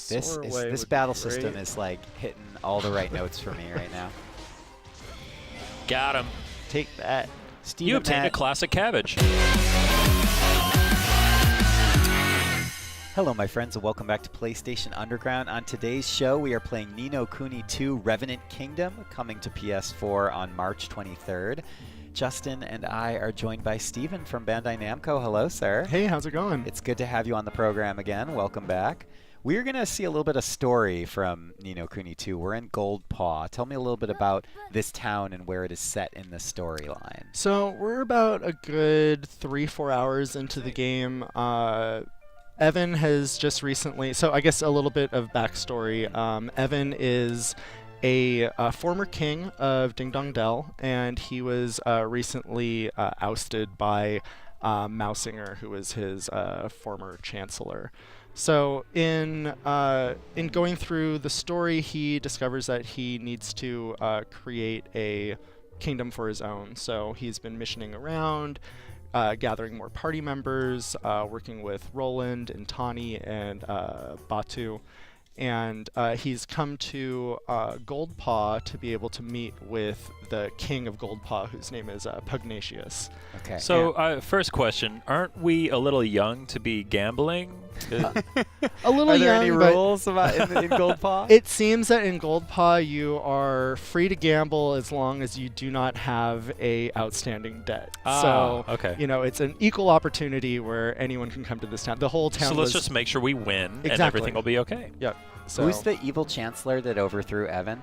This battle system is like hitting all the right notes for me right now. Got him. Take that. Steve You obtained a classic cabbage. Hello, my friends, and welcome back to PlayStation Underground. On today's show, we are playing Ni no Kuni 2 Revenant Kingdom, coming to PS4 on March 23rd. Justin and I are joined by Steven from Bandai Namco. Hello, sir. Hey, how's it going? It's good to have you on the program again. Welcome back. We're going to see a little bit of story from Ni no Kuni 2. We're in Gold Paw. Tell me a little bit about this town and where it is set in the storyline. So we're about a good 3-4 hours into the game. Evan has just recently, so I guess a little bit of backstory. Evan is a former king of Ding Dong Dell, and he was recently ousted by Mausinger, who was his former chancellor. So in going through the story, he discovers that he needs to create a kingdom for his own. So he's been missioning around, gathering more party members, working with Roland and Tani and Batu. And he's come to Gold Paw to be able to meet with the king of Gold Paw, whose name is Pugnacious. Okay. So, first question: aren't we a little young to be gambling? A little Are there young, any but rules about in Gold Paw? it seems that in Gold Paw you are free to gamble as long as you do not have a outstanding debt. So, okay. you know, it's an equal opportunity where anyone can come to this town. The whole town. So let's just make sure we win, and Exactly. everything will be okay. Yep. So Who's the evil chancellor that overthrew Evan?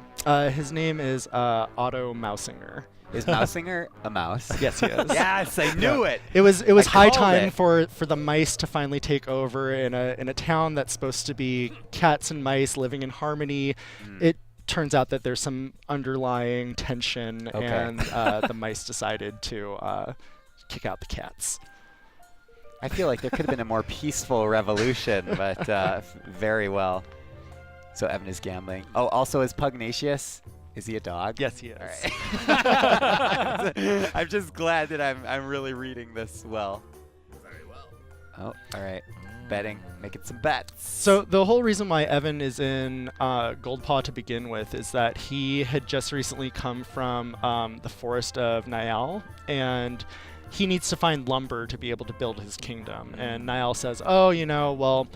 his name is Otto Mausinger. Is Mausinger a mouse? Yes, he is. Yes, I knew it. It was I high called time it. for the mice to finally take over in a town that's supposed to be cats and mice living in harmony. It turns out that there's some underlying tension, Okay. and the mice decided to kick out the cats. I feel like there could have been a more peaceful revolution, but very well. So Evan is gambling. Oh, also is Pugnacious? Is he a dog? Yes, he is. All right. I'm just glad that I'm really reading this well. Very well. Oh, all right. Betting, making some bets. So the whole reason why Evan is in Gold Paw to begin with is that he had just recently come from the forest of Niall, and he needs to find lumber to be able to build his kingdom. And Niall says, oh, you know, well,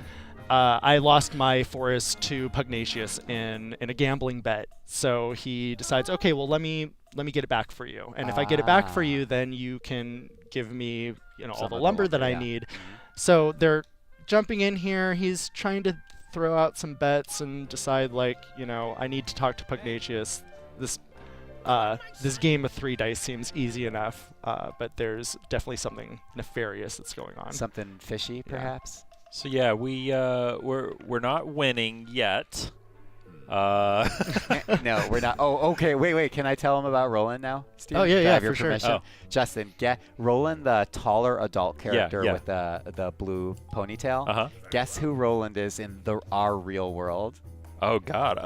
I lost my forest to Pugnacious in a gambling bet. So he decides, okay, well, let me get it back for you. And if I get it back for you, then you can give me, you know, all the lumber that I need. So they're jumping in here. He's trying to throw out some bets and decide, like, you know, I need to talk to Pugnacious. This game of 3 dice seems easy enough, but there's definitely something nefarious that's going on. Something fishy, perhaps? So yeah, we're not winning yet. No, we're not. Oh, okay. Wait. Can I tell him about Roland now, Steve? Oh, yeah, Do I yeah, have your for sure. permission? Oh. Justin, Roland, the taller adult character yeah. with the blue ponytail. Uh huh. Guess who Roland is in our real world? Oh God.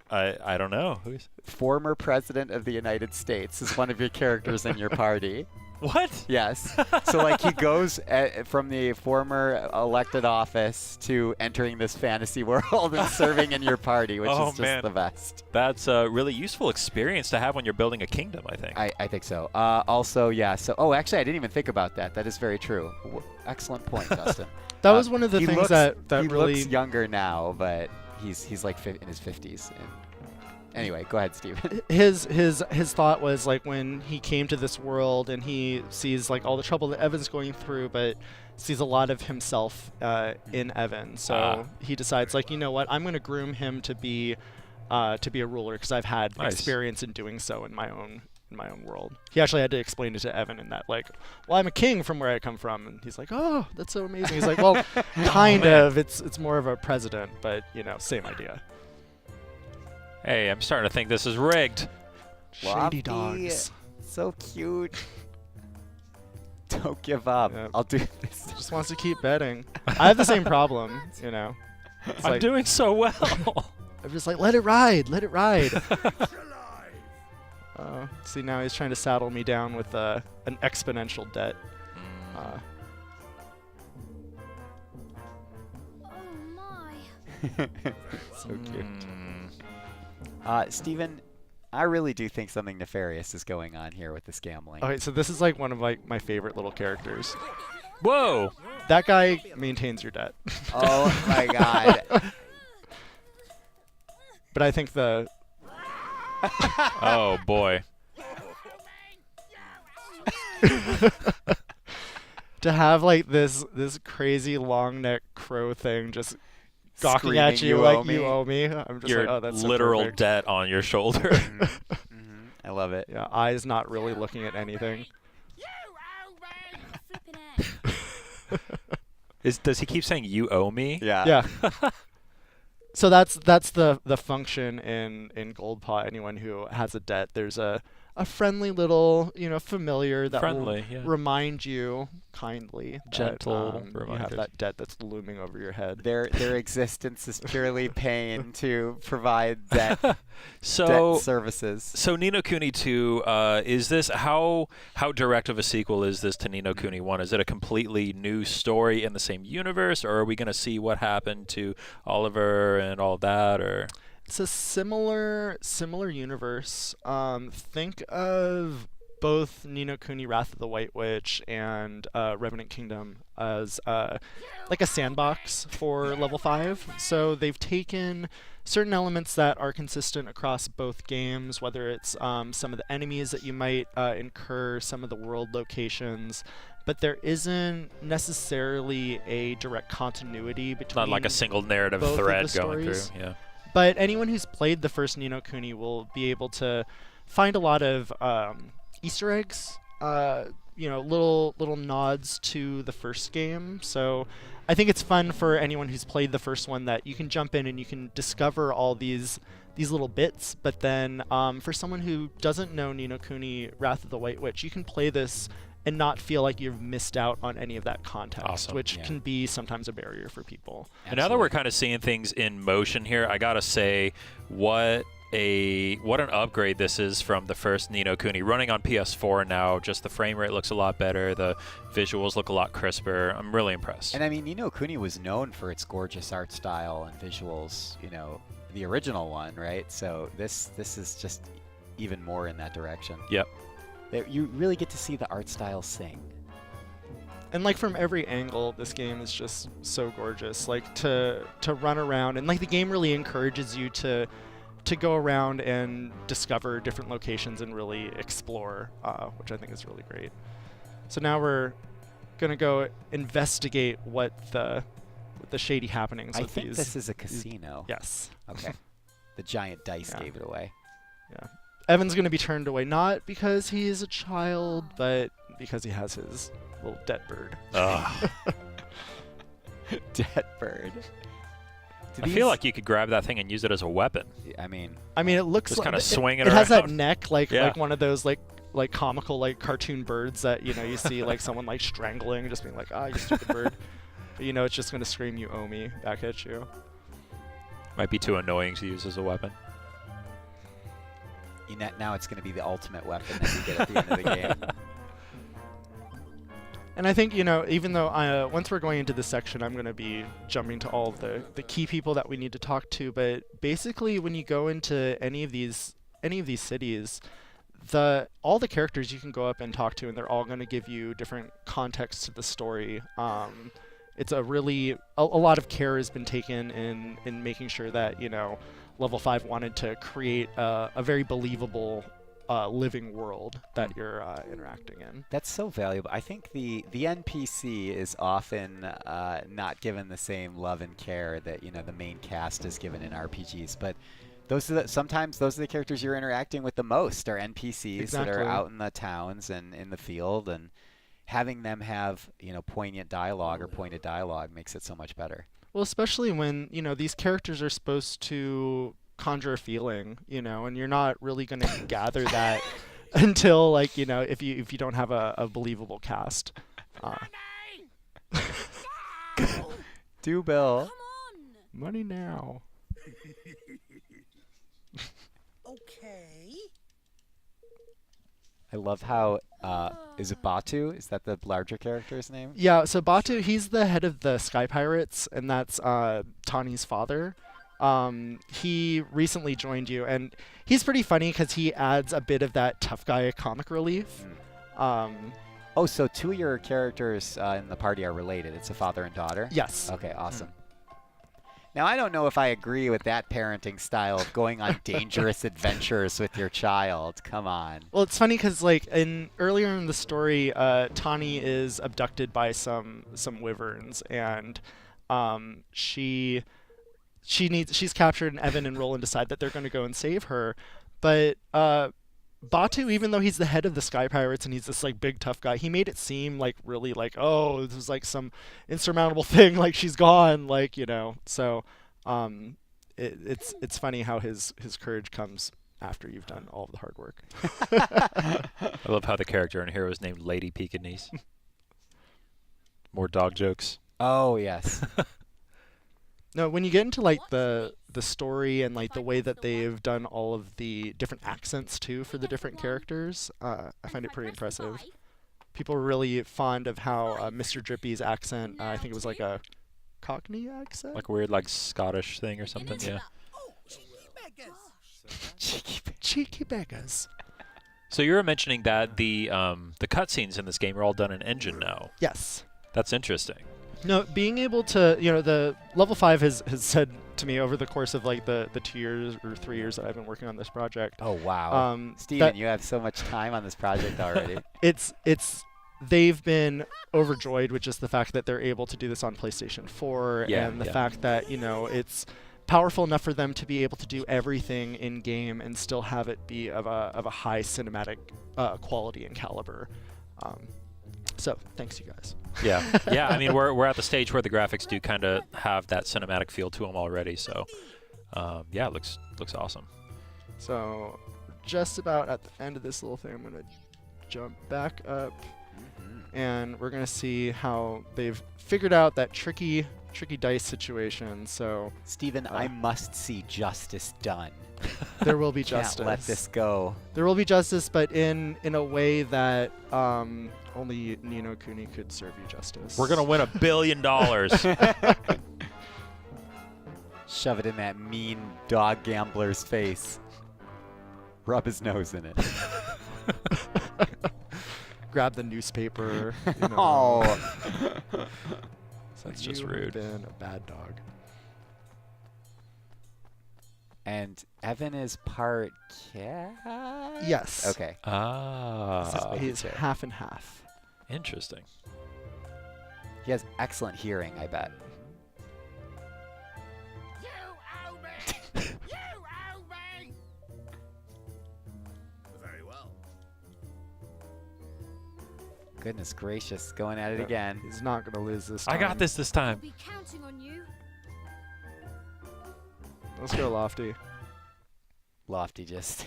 I don't know. Who's? Former president of the United States is one of your characters in your party. What? Yes. So like he goes from the former elected office to entering this fantasy world and serving in your party, which is just the best. That's a really useful experience to have when you're building a kingdom, I think. I think so. Also, yeah. So, actually, I didn't even think about that. That is very true. Excellent point, Justin. That was one of the he things looks, that he really looks younger now, but he's like in his 50s. Anyway, go ahead, Steve. his thought was, like, when he came to this world and he sees, like, all the trouble that Evan's going through, but sees a lot of himself in Evan. So he decides, like, you know what, I'm going to groom him to be a ruler, because I've had experience in doing so in my own world. He actually had to explain it to Evan in that, like, well, I'm a king from where I come from, and he's like, oh, that's so amazing. He's like, well, kind of. It's more of a president, but, you know, same idea. Hey, I'm starting to think this is rigged. Shady dogs. So cute. Don't give up. Yep. I'll do this. Just wants to keep betting. I have the same problem, you know. It's I'm like, doing so well. I'm just like, let it ride. See, now he's trying to saddle me down with an exponential debt. So cute. Steven, I really do think something nefarious is going on here with this gambling. Okay, so this is like one of my favorite little characters. Whoa! That guy maintains your debt. Oh my god. But I think the Oh boy. to have like this crazy long neck crow thing just gawking Screaming, at you "You like owe me." you owe me. I'm just Your like, oh, that's so literal perfect. debt on your shoulder. Mhm. I love it. Yeah, eyes not really looking at anything. Does he keep saying you owe me? Yeah. Yeah. So that's the function in Gold Paw. Anyone who has a debt, there's a friendly little familiar that Friendly, will yeah. remind you kindly, Gentle that, you have reminders. that debt that's looming over your head. Their existence is purely pain to provide debt So services. So Ni no Kuni 2, is this how direct of a sequel is this to Ni no Kuni 1? Is it a completely new story in the same universe, or are we going to see what happened to Oliver and all that, or? It's a similar universe. Think of both Ni no Kuni Wrath of the White Witch and Revenant Kingdom as like a sandbox for level 5. So they've taken certain elements that are consistent across both games, whether it's some of the enemies that you might incur, some of the world locations, but there isn't necessarily a direct continuity between Not like a single narrative both of thread the going through. stories. Yeah. But anyone who's played the first Ni no Kuni will be able to find a lot of Easter eggs, little nods to the first game. So I think it's fun for anyone who's played the first one that you can jump in and you can discover all these little bits. But then for someone who doesn't know Ni no Kuni Wrath of the White Witch, you can play this and not feel like you've missed out on any of that context, Awesome. which Yeah. can be sometimes a barrier for people. And now that we're kind of seeing things in motion here, I gotta say, what an upgrade this is from the first Ni no Kuni. Running on PS4 now, just the frame rate looks a lot better, the visuals look a lot crisper. I'm really impressed. And I mean, Ni no Kuni was known for its gorgeous art style and visuals, the original one, right? So this is just even more in that direction. Yep. You really get to see the art style sing. And like from every angle, this game is just so gorgeous. Like to run around, and like the game really encourages you to go around and discover different locations and really explore, which I think is really great. So now we're gonna go investigate what the shady happenings I with think these. this is a casino. Yes. Okay. The giant dice Yeah. gave it away. Yeah. Evan's gonna be turned away not because he is a child, but because he has his little debt bird. Ugh. Dead bird. I feel like you could grab that thing and use it as a weapon. I mean, It looks Just like kinda swing it It has that around. neck like Yeah. one of those like comical like cartoon birds that you see like someone like strangling, just being like, ah, you stupid bird. But it's just gonna scream, "You owe me," back at you. Might be too annoying to use as a weapon. now it's going to be the ultimate weapon that you get at the end of the game. And I think even though once we're going into this section, I'm gonna be jumping to all of the key people that we need to talk to. But basically, when you go into any of these cities, all the characters you can go up and talk to, and they're all going to give you different context to the story. It's a lot of care has been taken in making sure that Level 5 wanted to create a very believable living world that you're interacting in. That's so valuable. I think the NPC is often not given the same love and care that the main cast is given in RPGs, but sometimes those are the characters you're interacting with the most are NPCs that are Exactly. out in the towns and in the field, and having them have poignant dialogue or pointed dialogue makes it so much better. Well, especially when these characters are supposed to conjure a feeling, and you're not really going to gather that until if you don't have a believable cast. Do Bill. Money now. Okay. I love how is it Batu? Is that the larger character's name? Yeah, so Batu, he's the head of the Sky Pirates, and that's Tawny's father. He recently joined you, and he's pretty funny because he adds a bit of that tough guy comic relief. Oh, so two of your characters in the party are related. It's a father and daughter? Yes. Okay, awesome. Now, I don't know if I agree with that parenting style of going on dangerous adventures with your child. Come on. Well, it's funny because like earlier in the story, Tawny is abducted by some wyverns, and she's captured, and Evan and Roland decide that they're going to go and save her, but Batu, even though he's the head of the Sky Pirates and he's this like big tough guy, he made it seem like really like, oh, this is like some insurmountable thing, like she's gone, like, you know. So it's funny how his courage comes after you've done all of the hard work. I love how the character in here was named Lady Pekingese. More dog jokes. Oh, yes. No, when you get into like the story and like the way that they've done all of the different accents too for the different characters, I find it pretty impressive. People were really fond of how Mr. Drippy's accent, I think it was like a Cockney accent? Like a weird like Scottish thing or something, yeah. Cheeky beggars. So you were mentioning that the cutscenes in this game are all done in engine now. Yes. That's interesting. No, being able to, you know, the level 5 has said to me over the course of like the 2 years or 3 years that I've been working on this project. Oh, wow. Steven, you have so much time on this project already. They've been overjoyed with just the fact that they're able to do this on PlayStation 4 and the fact that, you know, it's powerful enough for them to be able to do everything in game and still have it be of a high cinematic quality and caliber. So thanks, you guys. Yeah, yeah. I mean, we're at the stage where the graphics do kind of have that cinematic feel to them already. So, yeah, it looks awesome. So, just about at the end of this little thing, I'm gonna jump back up, and we're gonna see how they've figured out that tricky dice situation. So, Steven, I must see justice done. There will be justice. Can't let this go. There will be justice, but in a way that only Ni no Kuni could serve you justice. We're gonna win $1 billion. Shove it in that mean dog gambler's face. Rub his nose in it. Grab the newspaper. You know. Oh. That's just You rude. have been a bad dog. And Evan is part cat? Yes. Okay. Ah. He's half and half. Interesting. He has excellent hearing, I bet. You owe me! You owe me! Very well. Goodness gracious, going at it again. He's not going to lose this time. I got this time. Be counting on you. Let's go, Lofty. Lofty just.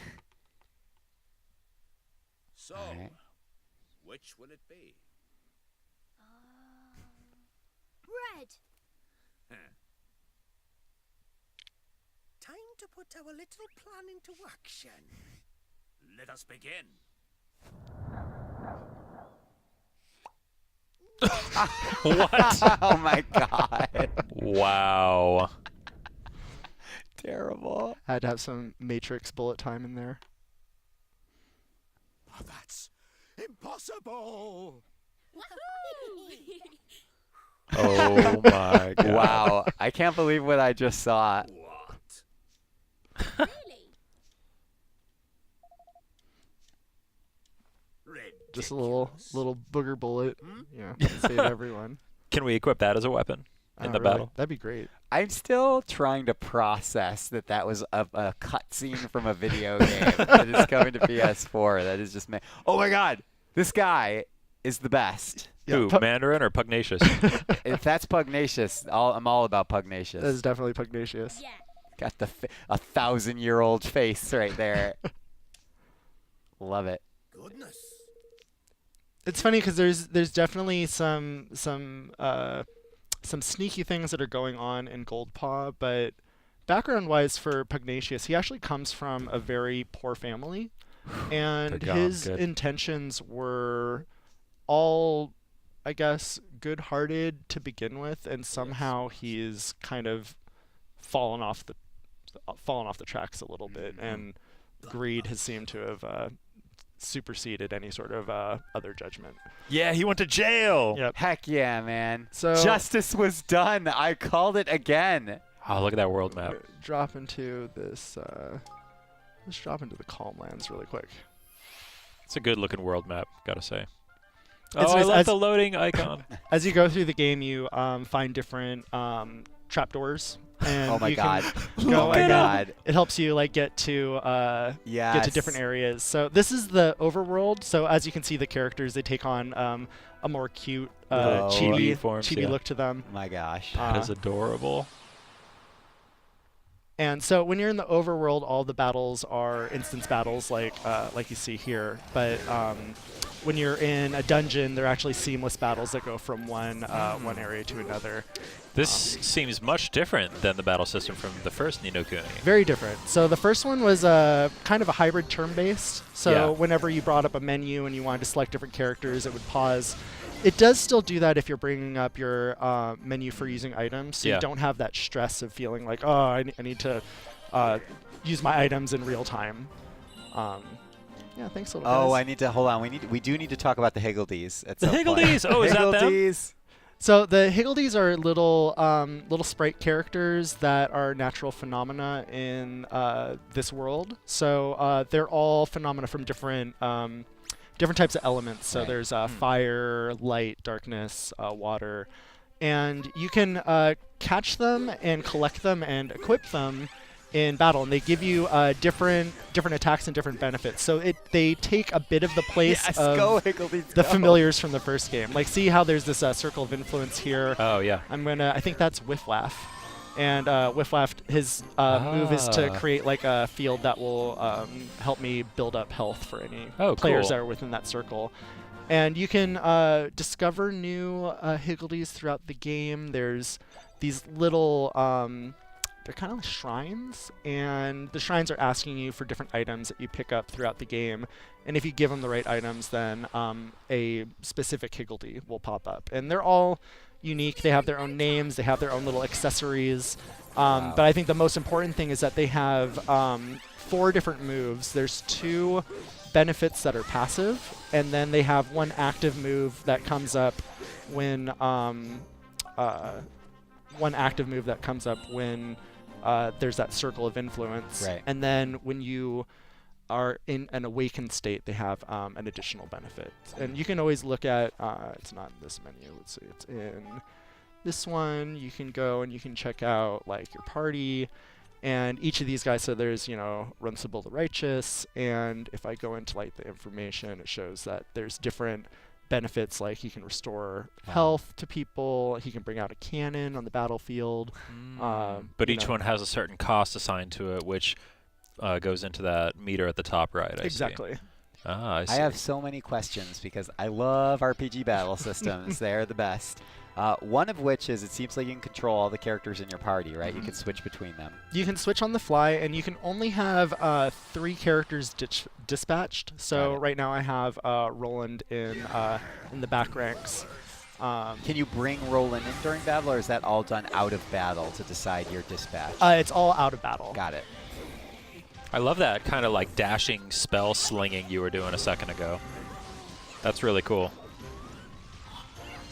So, Alright. which will it be? Red. Time to put our little plan into action. Let us begin. What? Oh my god. Wow. Terrible. Had to have some Matrix bullet time in there. Oh, that's impossible! Oh my god. Wow. I can't believe what I just saw. What? Really? Just a little booger bullet. Hmm? Yeah, save everyone. Can we equip that as a weapon in the Really? battle? That'd be great. I'm still trying to process that was a cutscene from a video game that is coming to PS4. That is just oh my god, this guy is the best. Who, Mandarin or Pugnacious? If that's Pugnacious, I'm all about Pugnacious. That is definitely Pugnacious. Yeah. Got the 1,000-year-old face right there. Love it. Goodness. It's funny because there's definitely some sneaky things that are going on in Goldpaw, but background-wise for Pugnacious, he actually comes from a very poor family. and They're gone. his Good. intentions were all, I guess, good-hearted to begin with, and somehow he's kind of fallen off the tracks a little bit, and greed has seemed to have superseded any sort of other judgment. Yeah, he went to jail. Yep. Heck yeah, man. So Justice was done. I called it again. Oh, look at that world map. drop into this. Let's drop into the Calm Lands really quick. It's a good looking world map, gotta say. It's Oh, I nice love as- the loading icon. As you go through the game, you find different trapdoors. And Oh my you god. Can go Oh my and, god. It helps you like get to Yes. different areas. So this is the overworld. So as you can see, the characters, they take on a more cute, Oh. chibi Forms, chibi yeah. look to them. My gosh. That is adorable. And so when you're in the overworld, all the battles are instance battles, like you see here. But when you're in a dungeon, they're actually seamless battles that go from one area to another. This seems much different than the battle system from the first Ni no Kuni. Very different. So the first one was kind of a hybrid turn-based. So Yeah. whenever you brought up a menu and you wanted to select different characters, it would pause. It does still do that if you're bringing up your menu for using items. So Yeah. you don't have that stress of feeling like, oh, I need to use my items in real time. Yeah, thanks a lot. Oh, guys. I need to hold on. We do need to talk about the Higgledies at The some point. Higgledies! Oh, is that them? Higgledies. So the Higgledies are little sprite characters that are natural phenomena in this world. So they're all phenomena from different types of elements. So Right. there's fire, light, darkness, water, and you can catch them and collect them and equip them in battle, and they give you different attacks and different benefits. So they take a bit of the place Yes, of go Higgledies. the go. familiars from the first game. Like, see how there's this circle of influence here. Oh, yeah. I think that's Whifflaff. And Whifflaff, his move is to Ah. create like a field that will help me build up health for any Oh, players cool. that are within that circle. And you can discover new Higgledies throughout the game. There's these little, they're kind of like shrines, and the shrines are asking you for different items that you pick up throughout the game. And if you give them the right items, then a specific Higgledy will pop up. And they're all unique. They have their own names. They have their own little accessories. Wow. But I think the most important thing is that they have 4 different moves. There's 2 benefits that are passive, and then they have 1 active move that comes up when there's that circle of influence. Right. And then when you are in an awakened state, they have an additional benefit. And you can always look at, it's not in this menu, let's see, it's in this one. You can go and you can check out like your party, and each of these guys, so there's, Runcible the Righteous, and if I go into like the information, it shows that there's different benefits, like he can restore health to people, he can bring out a cannon on the battlefield. But each one has a certain cost assigned to it, which goes into that meter at the top right. I see. Exactly. Ah, I see. I have so many questions because I love RPG battle systems. They're the best. One of which is it seems like you can control all the characters in your party, right? You can switch between them. You can switch on the fly, and you can only have 3 characters dispatched. So Got it. right now I have Roland in the back ranks. Can you bring Roland in during battle, or is that all done out of battle to decide your dispatch? It's all out of battle. Got it. I love that kind of like dashing spell slinging you were doing a second ago. That's really cool.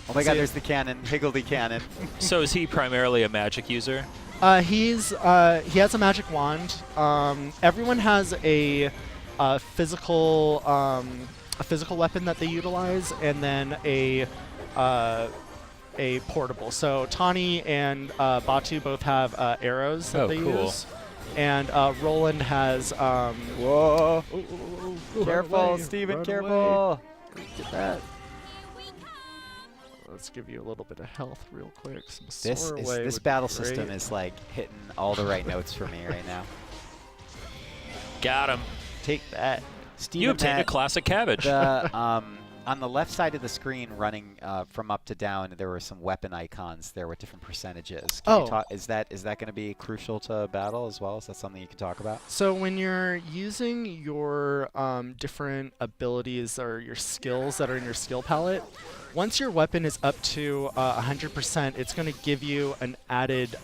Oh my god, there's the cannon. Higgledy cannon. So is he primarily a magic user? He has a magic wand. Everyone has a physical weapon that they utilize, and then a portable. So Tani and Batu both have arrows that Oh, they cool. use, and Roland has. Whoa. Careful, away, Steven, run careful. Get that. Let's give you a little bit of health real quick. Some This soar away this would be battle great. system is like hitting all the right notes for me right now. Got him. Take that. Steven, You obtained a Matt, classic cabbage. the On the left side of the screen, running from up to down, there were some weapon icons there with different percentages. Can you talk, is that going to be crucial to battle as well? Is that something you can talk about? So when you're using your different abilities or your skills that are in your skill palette, once your weapon is up to 100%, it's going to give you an added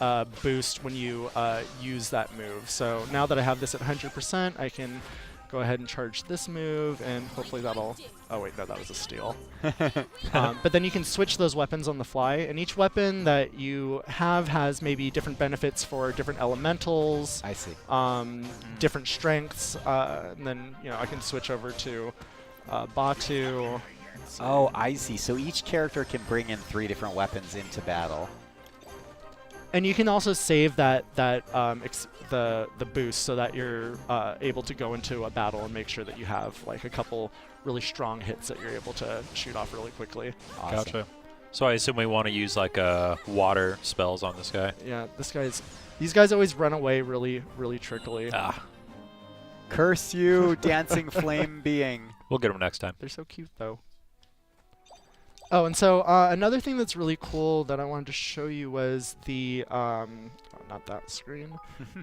boost when you use that move. So now that I have this at 100%, I can go ahead and charge this move, and hopefully that'll... Oh wait, no, that was a steal. But then you can switch those weapons on the fly, and each weapon that you have has maybe different benefits for different elementals. I see. Different strengths, and then I can switch over to Batu. Oh, I see. So each character can bring in 3 different weapons into battle. And you can also save the boost so that you're able to go into a battle and make sure that you have like a couple really strong hits that you're able to shoot off really quickly. Awesome. Gotcha. So I assume we want to use like water spells on this guy. Yeah, these guys always run away really, really trickily. Curse you, dancing flame being. We'll get him next time. They're so cute though. Oh, and so another thing that's really cool that I wanted to show you was the, not that screen,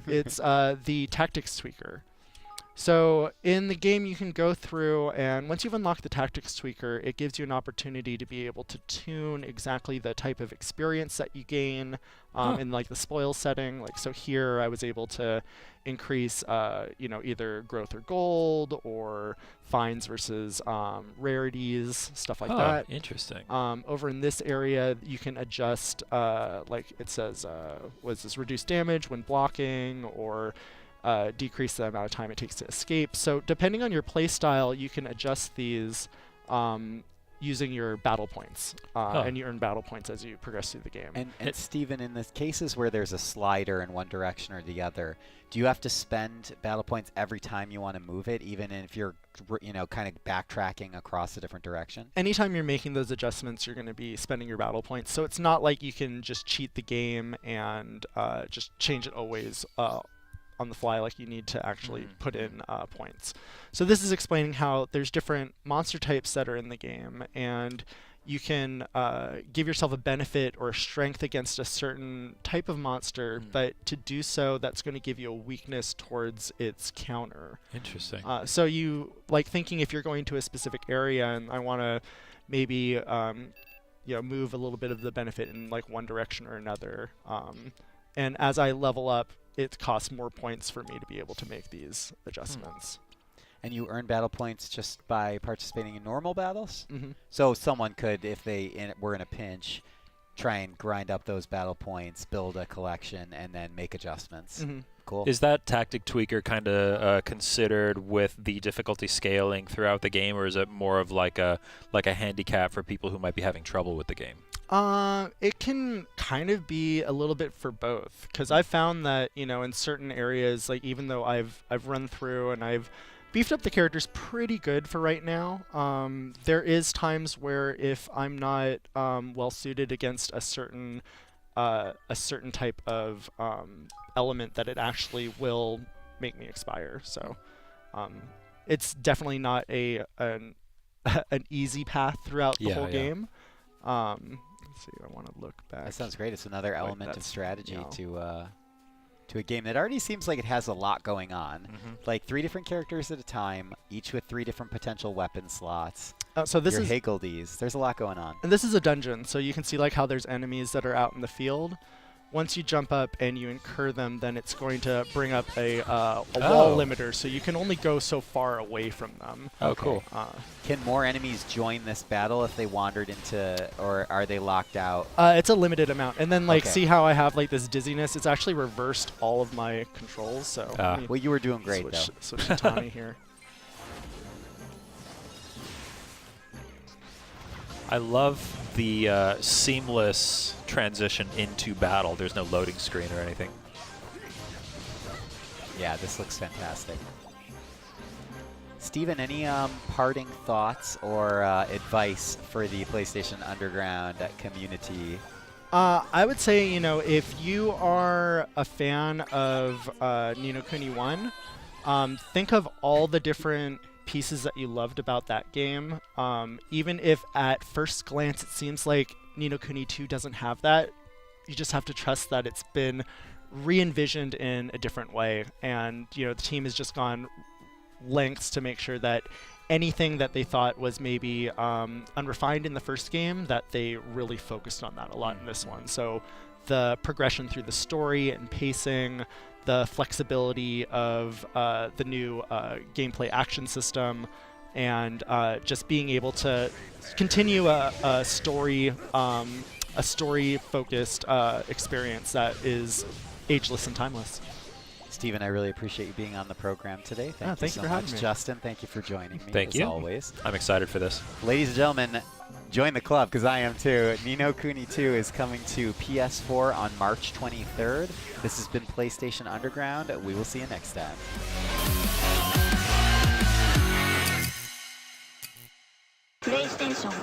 it's the tactics tweaker. So in the game you can go through, and once you've unlocked the tactics tweaker, it gives you an opportunity to be able to tune exactly the type of experience that you gain in like the spoil setting. Like so here I was able to increase either growth or gold or finds versus rarities, stuff like that. Interesting. Over in this area you can adjust like it says was this reduced damage when blocking, or decrease the amount of time it takes to escape. So depending on your playstyle, you can adjust these using your battle points, and you earn battle points as you progress through the game. And Steven, in the cases where there's a slider in one direction or the other, do you have to spend battle points every time you want to move it, even if you're kind of backtracking across a different direction? Anytime you're making those adjustments, you're going to be spending your battle points. So it's not like you can just cheat the game and just change it always on the fly. Like you need to actually put in points. So this is explaining how there's different monster types that are in the game, and you can give yourself a benefit or a strength against a certain type of monster, but to do so, that's going to give you a weakness towards its counter. Interesting. So you like thinking if you're going to a specific area and I want to maybe move a little bit of the benefit in like one direction or another, and as I level up, it costs more points for me to be able to make these adjustments. And you earn battle points just by participating in normal battles? Mm-hmm. So someone could, if they were in a pinch, try and grind up those battle points, build a collection, and then make adjustments. Mm-hmm. Cool. Is that tactic tweaker kind of considered with the difficulty scaling throughout the game, or is it more of like a handicap for people who might be having trouble with the game? It can kind of be a little bit for both, because I've found that in certain areas, like even though I've run through and I've beefed up the characters pretty good for right now, there is times where if I'm not well suited against a certain type of element, that it actually will make me expire. So it's definitely not an easy path throughout the whole game. Let's see, I want to look back. That sounds great. It's another Like element of that's- strategy no. to a game that already seems like it has a lot going on. Like 3 different characters at a time, each with 3 different potential weapon slots. So this Your is Higgledies. There's a lot going on. And this is a dungeon, so you can see like how there's enemies that are out in the field. Once you jump up and you incur them, then it's going to bring up a wall limiter, so you can only go so far away from them. Oh, cool. Can more enemies join this battle if they wandered into, or are they locked out? It's a limited amount. And then like Okay. see how I have like this dizziness? It's actually reversed all of my controls, so let me Well, you were doing great, switch to Tommy here. I love the seamless transition into battle. There's no loading screen or anything. Yeah, this looks fantastic. Steven, any parting thoughts or advice for the PlayStation Underground community? I would say, if you are a fan of Ni no Kuni 1, think of all the different pieces that you loved about that game, even if at first glance it seems like Ni no Kuni 2 doesn't have that, you just have to trust that it's been re-envisioned in a different way, and the team has just gone lengths to make sure that anything that they thought was maybe unrefined in the first game, that they really focused on that a lot in this one. So the progression through the story and pacing, the flexibility of the new gameplay action system, and just being able to continue a story-focused experience that is ageless and timeless. Stephen, I really appreciate you being on the program today. Thank you so for much. having me. Justin, thank you for joining me Thank as you. always. I'm excited for this. Ladies and gentlemen, join the club because I am too. Ni no Kuni 2 is coming to PS4 on March 23rd. This has been PlayStation Underground. We will see you next time. PlayStation